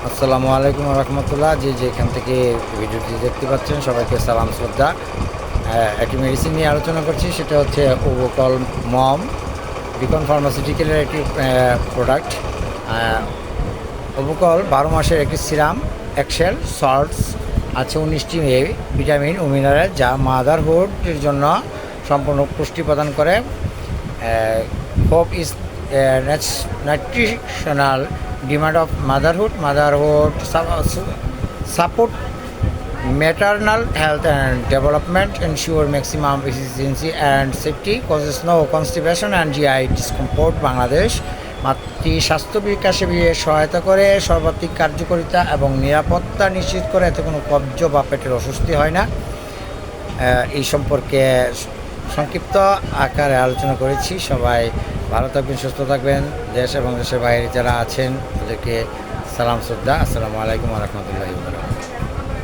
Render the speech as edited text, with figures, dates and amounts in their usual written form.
আসসালামু আলাইকুম রহমতুল্লাহ। যেখান থেকে ভিডিওটি দেখতে পাচ্ছেন সবাইকে সালাম শ্রদ্ধা। একটি মেডিসিন নিয়ে আলোচনা করছি, সেটা হচ্ছে ওভোকল মম। বিকন ফার্মাসিউটিক্যালের একটি প্রোডাক্ট। ওভোকল 12 মাসের একটি সিরাম, এক্সেল সল্টস আছে 19টি ভিটামিন ও মিনারেল, যা মাদারহুডের জন্য সম্পূর্ণ পুষ্টি প্রদান করে। Hope is nutritional demand of motherhood support maternal health and development, ensure maximum efficiency and safety, causes no constipation and GI discomfort। Bangladesh মাতৃ স্বাস্থ্য বিকাশে সহায়তা করে, সর্বাধিক কার্যকারিতা এবং নিরাপত্তা নিশ্চিত করে, এতে কোনো কব্জ বা পেটের অস্বস্তি হয় না। এই সম্পর্কে সংক্ষিপ্ত আকারে আলোচনা করেছি। সবাই ভালো থাকবেন, সুস্থ থাকবেন। দেশ এবং দেশের বাইরে যারা আছেন তাদেরকে সালাম শ্রদ্ধা। আসসালামু আলাইকুম রহমতুল্লাহি ওয়া বারাকাতুহু।